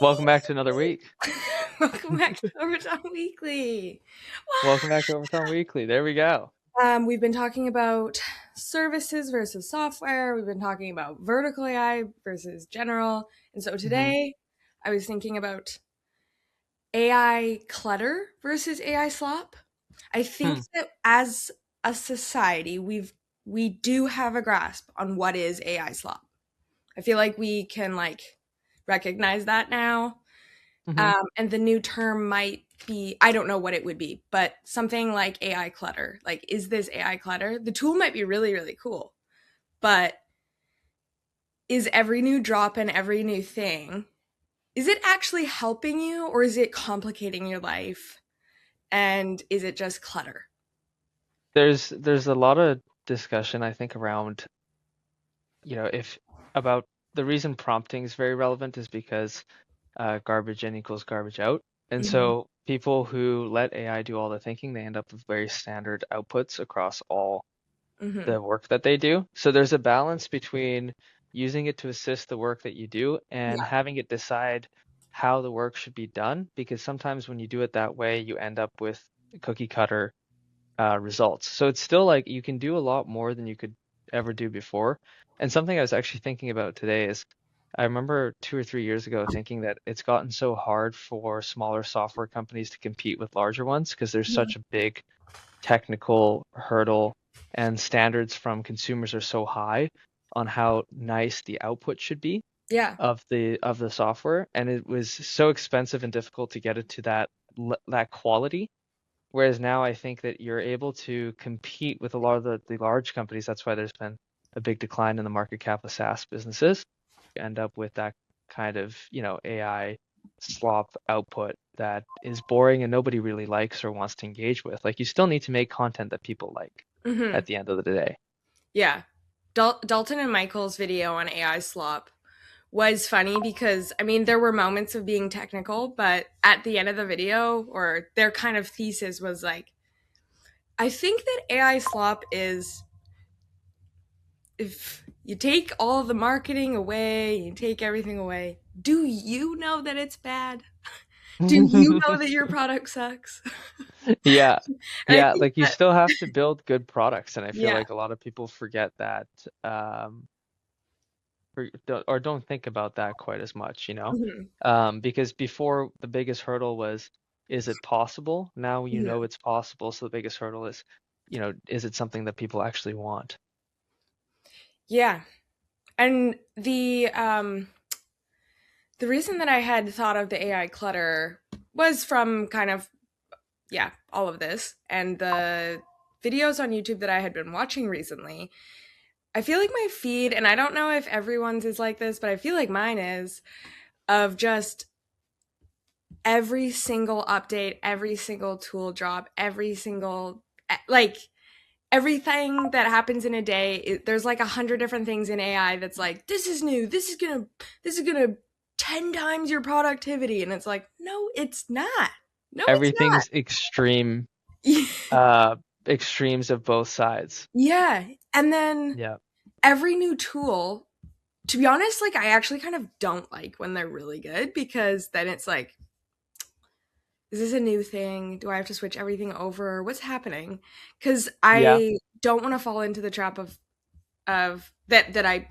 Welcome back to another week. Welcome back to Orbiton Weekly. Welcome back to Overtime Weekly. There we go. We've been talking about services versus software. We've been talking about vertical AI versus general. And so hmm today I was thinking about AI clutter versus AI slop. I think Hmm. that as a society, we do have a grasp on what is AI slop. I feel like we can recognize that now. hmm And the new term might be, I don't know what it would be, but something like AI clutter. Like, is this AI clutter? The tool might be really, really cool, but is every new drop and every new thing, is it actually helping you or is it complicating your life? And is it just clutter? There's a lot of discussion, I think, around, if about the reason prompting is very relevant is because garbage in equals garbage out. And Hmm. so people who let AI do all the thinking, they end up with very standard outputs across all Hmm. the work that they do. So there's a balance between using it to assist the work that you do and Yeah. having it decide how the work should be done, because sometimes when you do it that way, you end up with cookie cutter results. So it's still like you can do a lot more than you could ever do before. And something I was actually thinking about today is I remember 2 or 3 years ago thinking that it's gotten so hard for smaller software companies to compete with larger ones because there's such a big technical hurdle and standards from consumers are so high on how nice the output should be Yeah. of the software, and it was so expensive and difficult to get it to that quality. Whereas now I think that you're able to compete with a lot of the large companies. That's why there's been a big decline in the market cap of SaaS businesses. You end up with that kind of, AI slop output that is boring and nobody really likes or wants to engage with. Like you still need to make content that people like Hmm. at the end of the day. Yeah. Dalton and Michael's video on AI slop was funny because I mean there were moments of being technical, but at the end of the video or their kind of thesis was like, I think that AI slop is if you take all the marketing away, you take everything away, do you know that it's bad? Do you know that your product sucks? Yeah. And I Yeah, think like you that still have to build good products, and I feel yeah. like a lot of people forget that or don't think about that quite as much, Mhm. because before the biggest hurdle was, is it possible? Now you Mhm. know it's possible, so the biggest hurdle is, is it something that people actually want? Yeah. And the reason that I had thought of the AI clutter was from kind of yeah, all of this and the videos on YouTube that I had been watching recently. I feel like my feed, and I don't know if everyone's is like this, but I feel like mine is of just every single update, every single tool drop, every single like everything that happens in a day. There's like 100 different things in AI that's like this is new. This is gonna 10 times your productivity, and it's like no, it's not. No, it's Everything's extreme, not. uh, extremes of both sides. Yeah, and then Yeah. every new tool, to be honest, like I actually kind of don't like when they're really good because then it's like, is this a new thing? Do I have to switch everything over? What's happening? Because Yeah. I don't want to fall into the trap of that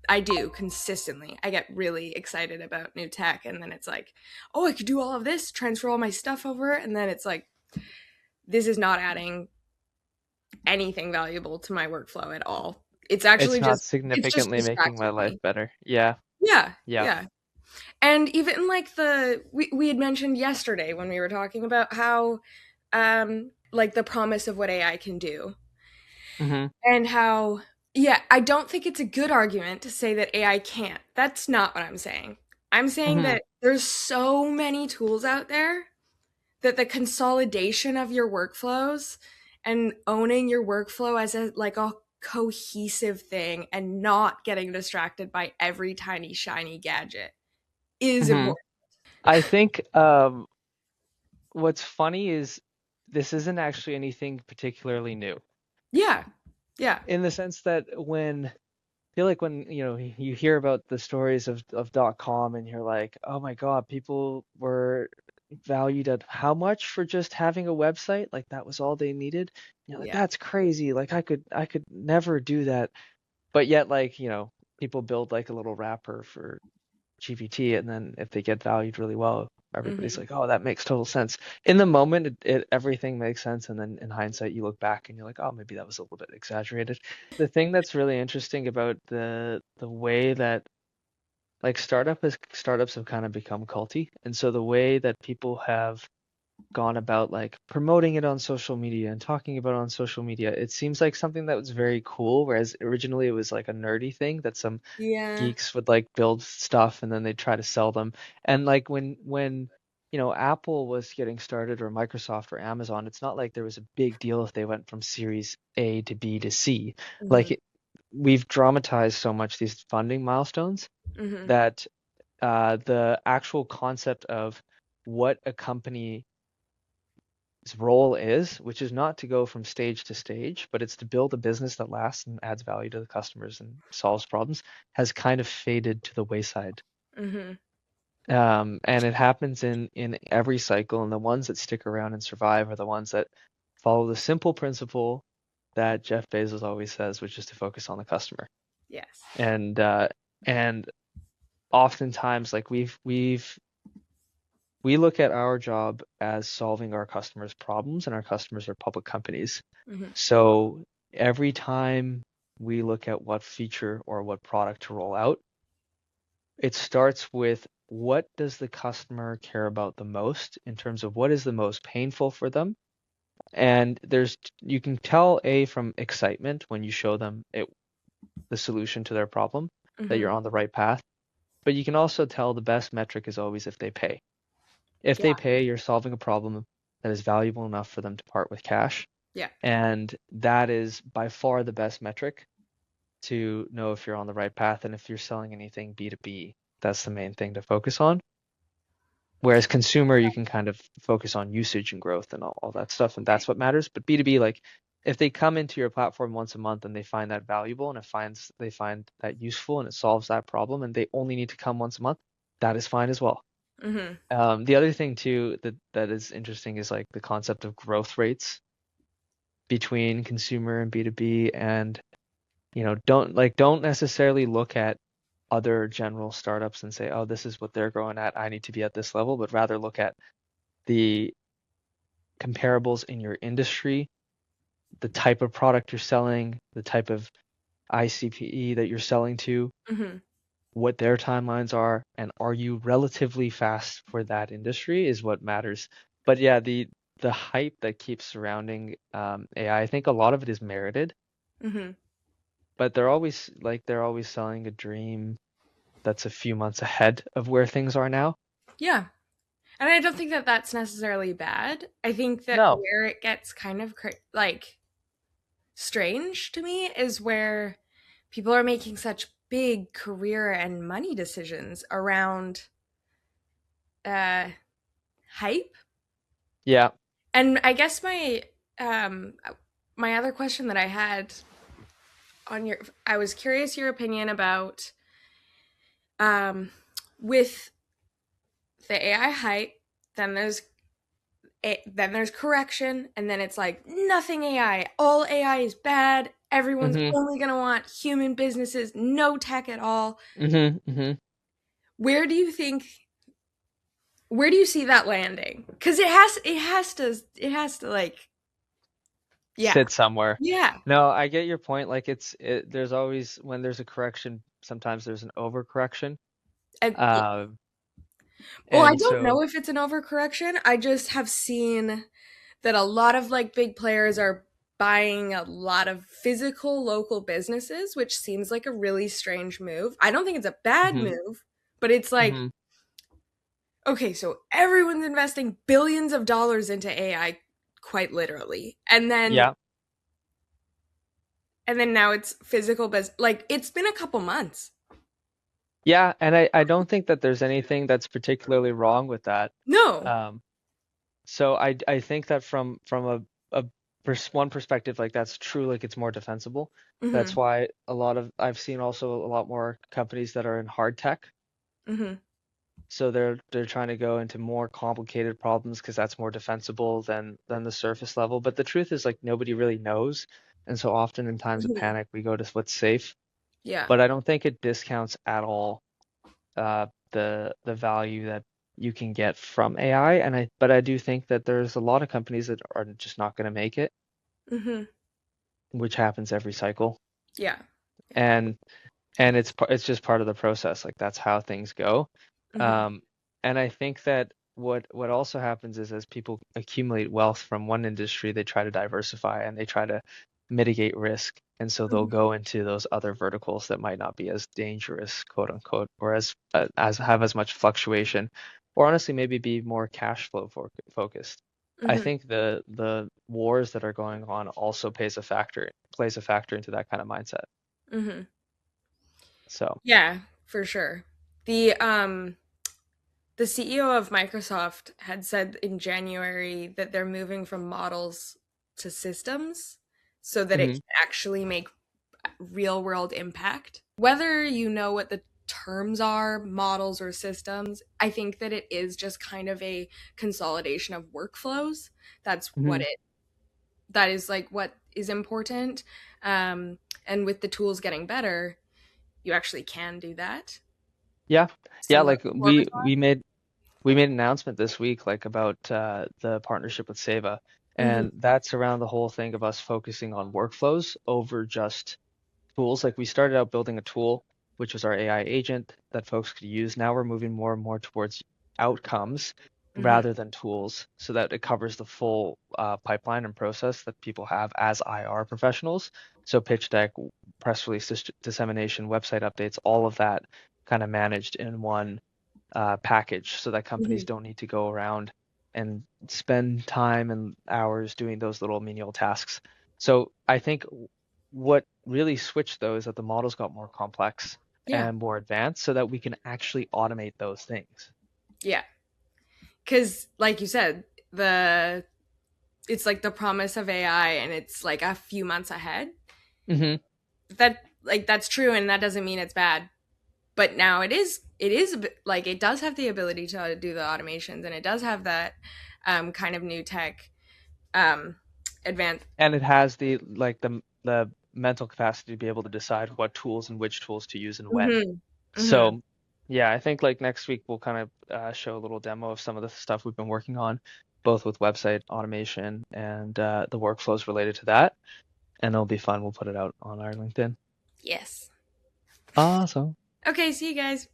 I do consistently. I get really excited about new tech, and then it's like, oh, I could do all of this, transfer all my stuff over, and then it's like, this is not adding anything valuable to my workflow at all. It's It's actually not just significantly making my distracting life me. better. Yeah. Yeah, Yeah. yeah. And even like we had mentioned yesterday when we were talking about how like the promise of what AI can do hmm and how yeah, I don't think it's a good argument to say that AI can't. That's not what I'm saying. I'm saying hmm that there's so many tools out there that the consolidation of your workflows and owning your workflow as a cohesive thing and not getting distracted by every tiny shiny gadget is hmm important. I think what's funny is this isn't actually anything particularly new Yeah. Yeah. in the sense that when feel like when you hear about the stories of .com and you're like, oh my God, people were valued at how much for just having a website? Like that was all they needed. You're like, Yeah. that's crazy. Like I could never do that. But yet, like, people build like a little wrapper for GPT, and then if they get valued really well, everybody's Hmm. like, oh, that makes total sense. In the moment, everything makes sense, and then in hindsight, you look back and you're like, oh, maybe that was a little bit exaggerated. The thing that's really interesting about the way that like startups have kind of become culty, and so the way that people have gone about like promoting it on social media and talking about it on social media, it seems like something that was very cool, whereas originally it was like a nerdy thing that some Yeah. geeks would like build stuff and then they'd try to sell them. And like when Apple was getting started or Microsoft or Amazon, it's not like there was a big deal if they went from Series A to B to C. Hmm. Like we've dramatized so much these funding milestones Hmm. that the actual concept of what a company's role is, which is not to go from stage to stage, but it's to build a business that lasts and adds value to the customers and solves problems, has kind of faded to the wayside. Hmm. And it happens in every cycle, and the ones that stick around and survive are the ones that follow the simple principle that Jeff Bezos always says, which is to focus on the customer. Yes. And oftentimes, like we look at our job as solving our customers' problems, and our customers are public companies. Hmm. So every time we look at what feature or what product to roll out, it starts with what does the customer care about the most in terms of what is the most painful for them. And you can tell from excitement when you show them the solution to their problem that Hmm. you're on the right path. But you can also tell the best metric is always if they pay. If Yeah. they pay, you're solving a problem that is valuable enough for them to part with cash. Yeah. And that is by far the best metric to know if you're on the right path. And if you're selling anything B2B, that's the main thing to focus on. Whereas consumer, you can kind of focus on usage and growth and all that stuff, and Okay. that's what matters. But B2B, like if they come into your platform once a month and they find that valuable and they find that useful and it solves that problem and they only need to come once a month, that is fine as well. Hmm. The other thing too that is interesting is like the concept of growth rates between consumer and B2B, and don't necessarily look at other general startups and say, oh, this is what they're growing at, I need to be at this level, but rather look at the comparables in your industry, the type of product you're selling, the type of ICPE that you're selling to, Hmm. what their timelines are, and are you relatively fast for that industry is what matters. But yeah, the hype that keeps surrounding AI, I think a lot of it is merited, Hmm. but they're always selling a dream that's a few months ahead of where things are now. Yeah. And I don't think that that's necessarily bad. I think that No. where it gets kind of like strange to me is where people are making such big career and money decisions around uh hype. Yeah. And I guess um my other question that I had on your I was curious your opinion about um with the AI hype, then there's correction, and then it's like nothing AI, all AI is bad, everyone's Mm-hmm. only going to want human businesses, no tech at all. Mm-hmm. Mm-hmm. Where do you think, where do you see that landing? Because it has to like, yeah. Sit somewhere. Yeah. No, I get your point. Like there's always when there's a correction, sometimes there's an overcorrection. And Um, well, I and don't so know if it's an overcorrection. I just have seen that a lot of like big players are buying a lot of physical local businesses, which seems like a really strange move. I don't think it's a bad hmm move, but it's like, hmm okay, so everyone's investing billions of dollars into AI quite literally. yeah. And then now it's physical business. Like it's been a couple months. Yeah, and I don't think that there's anything that's particularly wrong with that. No. Um, so I think that from a one perspective, like that's true, like it's more defensible. That's Mm-hmm. why a lot of I've seen also a lot more companies that are in hard tech. Mm-hmm. So they're trying to go into more complicated problems because that's more defensible than the surface level. But the truth is like nobody really knows. And so often in times of Mm-hmm. panic, we go to what's safe. Yeah. But I don't think it discounts at all the value that you can get from AI. But I do think that there's a lot of companies that are just not going to make it, Mm-hmm. which happens every cycle. Yeah. Yeah. And it's just part of the process. Like that's how things go. Mm-hmm. Um, and I think that what also happens is as people accumulate wealth from one industry, they try to diversify and they try to mitigate risk. And so they'll Mm-hmm. go into those other verticals that might not be as dangerous, quote unquote, or as have as much fluctuation, or honestly maybe be more cash flow focused. I Mm-hmm. think the wars that are going on also plays a factor into that kind of mindset. Mm-hmm. So. Yeah, for sure. The CEO of Microsoft had said in January that they're moving from models to systems so that it Mhm. can actually make real world impact. Whether you know what the terms are, models or systems, I think that it is just kind of a consolidation of workflows. That's what Mhm. it that is like what is important. Um, and with the tools getting better, you actually can do that. Yeah. Yeah, Similar like to we made an announcement this week like about the partnership with Seva, Orbiton. and that's around the whole thing of us focusing on workflows over just tools. Like we started out building a tool, which was our AI agent that folks could use. Now we're moving more and more towards outcomes Hmm. rather than tools, so that it covers the full pipeline and process that people have as IR professionals. So pitch deck, press release dissemination, website updates, all of that kind of managed in one package so that companies Hmm. don't need to go around and spend time and hours doing those little menial tasks. So I think what really switched though is that the models got more complex Yeah. and more advanced so that we can actually automate those things. Yeah. Because, like you said, the it's like the promise of AI, and it's like a few months ahead. Hmm. That's true, and that doesn't mean it's bad. But now it is like it does have the ability to do the automations, and it does have that kind of new tech um, advance. And it has the mental capacity to be able to decide what tools and which tools to use and when. Hmm. Hmm. So yeah, I think like next week we'll kind of show a little demo of some of the stuff we've been working on, both with website automation and the workflows related to that. And it'll be fun. We'll put it out on our LinkedIn. Yes. Awesome. Okay. See you guys.